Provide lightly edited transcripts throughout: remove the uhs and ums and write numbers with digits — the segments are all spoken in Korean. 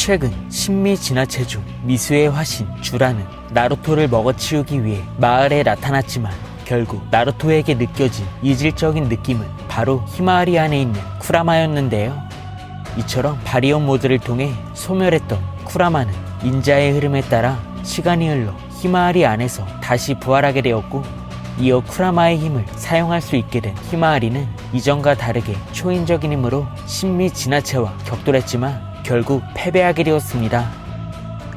최근 신미 진화체 중 미수의 화신 주라는 나루토를 먹어치우기 위해 마을에 나타났지만 결국 나루토에게 느껴진 이질적인 느낌은 바로 히마와리 안에 있는 쿠라마였는데요. 이처럼 바리온 모드를 통해 소멸했던 쿠라마는 인자의 흐름에 따라 시간이 흘러 히마와리 안에서 다시 부활하게 되었고, 이어 쿠라마의 힘을 사용할 수 있게 된 히마와리는 이전과 다르게 초인적인 힘으로 신미 진화체와 격돌했지만 결국 패배하게 되었습니다.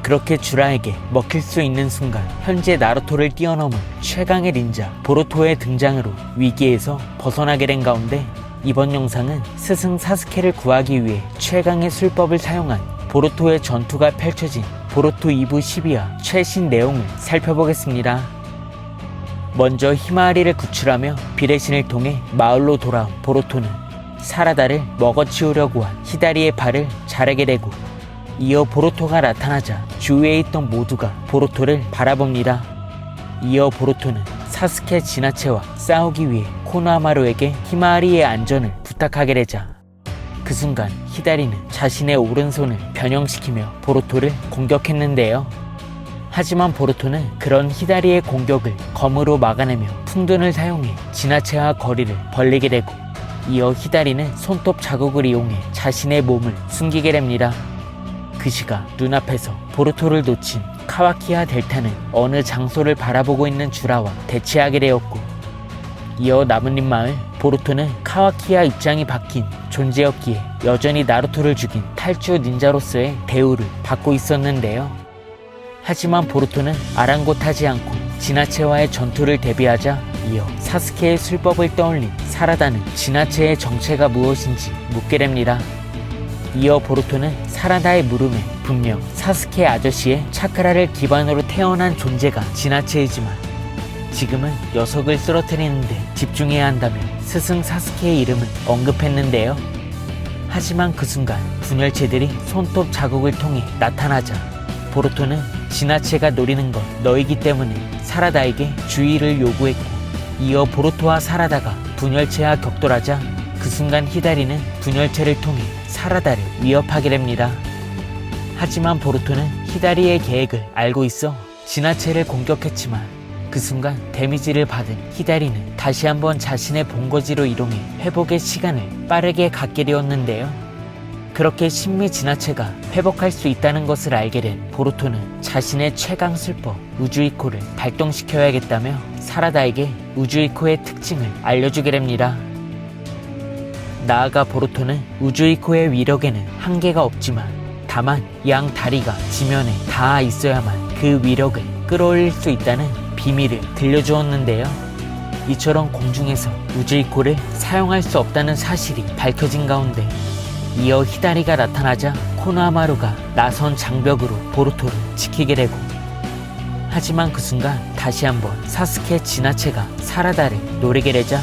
그렇게 주라에게 먹힐 수 있는 순간 현재 나루토를 뛰어넘은 최강의 닌자 보루토의 등장으로 위기에서 벗어나게 된 가운데, 이번 영상은 스승 사스케를 구하기 위해 최강의 술법을 사용한 보루토의 전투가 펼쳐진 보루토 2부 12화 최신 내용을 살펴보겠습니다. 먼저 히마와리를 구출하며 비례 신을 통해 마을로 돌아온 보루토는 사라다를 먹어치우려고 한 히다리의 발을 자르게 되고, 이어 보루토가 나타나자 주위에 있던 모두가 보루토를 바라봅니다. 이어 보루토는 사스케 진화체와 싸우기 위해 코노하마루에게 히마와리의 안전을 부탁하게 되자 그 순간 히다리는 자신의 오른손을 변형시키며 보루토를 공격했는데요. 하지만 보루토는 그런 히다리의 공격을 검으로 막아내며 풍둔을 사용해 진화체와 거리를 벌리게 되고, 이어 히다리는 손톱 자국을 이용해 자신의 몸을 숨기게 됩니다. 그 시각 눈앞에서 보루토를 놓친 카와키와 델타는 어느 장소를 바라보고 있는 주라와 대치하게 되었고, 이어 나뭇잎 마을 보루토는 카와키와 입장이 바뀐 존재였기에 여전히 나루토를 죽인 탈주 닌자로서의 대우를 받고 있었는데요. 하지만 보루토는 아랑곳하지 않고 진화체와의 전투를 대비하자 이어 사스케의 술법을 떠올린 사라다는 진화체의 정체가 무엇인지 묻게 됩니다. 이어 보루토는 사라다의 물음에 분명 사스케 아저씨의 차크라를 기반으로 태어난 존재가 진화체이지만 지금은 녀석을 쓰러뜨리는데 집중해야 한다며 스승 사스케의 이름을 언급했는데요. 하지만 그 순간 분열체들이 손톱 자국을 통해 나타나자 보루토는 진화체가 노리는 건 너이기 때문에 사라다에게 주의를 요구했고, 이어 보루토와 사라다가 분열체와 격돌하자 그 순간 히다리는 분열체를 통해 사라다를 위협하게 됩니다. 하지만 보루토는 히다리의 계획을 알고 있어 진화체를 공격했지만 그 순간 데미지를 받은 히다리는 다시 한번 자신의 본거지로 이동해 회복의 시간을 빠르게 갖게 되었는데요. 그렇게 신미 진화체가 회복할 수 있다는 것을 알게 된 보루토는 자신의 최강 술법 우주이코를 발동시켜야겠다며 사라다에게 우주이코의 특징을 알려주게 됩니다. 나아가 보루토는 우주이코의 위력에는 한계가 없지만 다만 양 다리가 지면에 닿아 있어야만 그 위력을 끌어올릴 수 있다는 비밀을 들려주었는데요. 이처럼 공중에서 우주이코를 사용할 수 없다는 사실이 밝혀진 가운데 이어 히다리가 나타나자 코노하마루가 나선 장벽으로 보루토를 지키게 되고, 하지만 그 순간 다시 한번 사스케 진화체가 사라다를 노리게 되자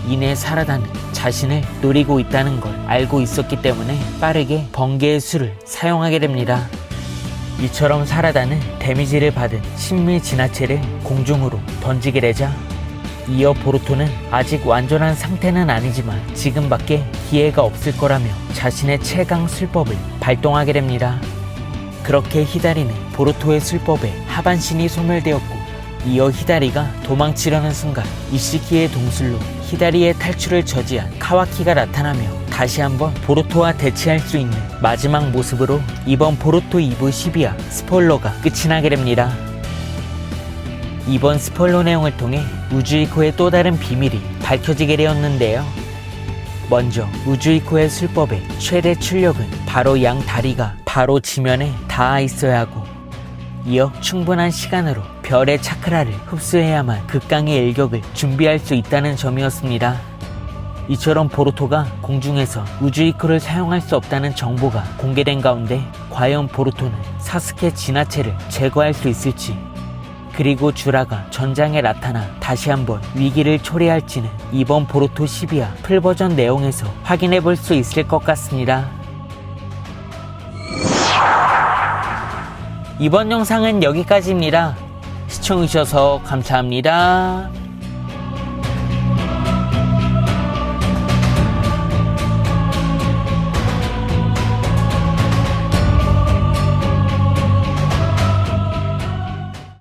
이내 사라다는 자신을 노리고 있다는 걸 알고 있었기 때문에 빠르게 번개의 수를 사용하게 됩니다. 이처럼 사라다는 데미지를 받은 신미 진화체를 공중으로 던지게 되자 이어 보루토는 아직 완전한 상태는 아니지만 지금밖에 기회가 없을 거라며 자신의 최강 술법을 발동하게 됩니다. 그렇게 히다리는 보루토의 술법에 하반신이 소멸되었고, 이어 히다리가 도망치려는 순간 이시키의 동술로 히다리의 탈출을 저지한 카와키가 나타나며 다시 한번 보루토와 대치할 수 있는 마지막 모습으로 이번 보루토 2부 12화 스포일러가 끝이 나게 됩니다. 이번 스포일러 내용을 통해 우주이코의 또 다른 비밀이 밝혀지게 되었는데요. 먼저 우주이코의 술법의 최대 출력은 바로 양 다리가 바로 지면에 닿아 있어야 하고, 이어 충분한 시간으로 별의 차크라를 흡수해야만 극강의 일격을 준비할 수 있다는 점이었습니다. 이처럼 보루토가 공중에서 우주이코를 사용할 수 없다는 정보가 공개된 가운데 과연 보루토는 사스케 진화체를 제거할 수 있을지, 그리고 주라가 전장에 나타나 다시 한번 위기를 초래할지는 이번 보루토 12화 풀버전 내용에서 확인해 볼 수 있을 것 같습니다. 이번 영상은 여기까지입니다. 시청해주셔서 감사합니다.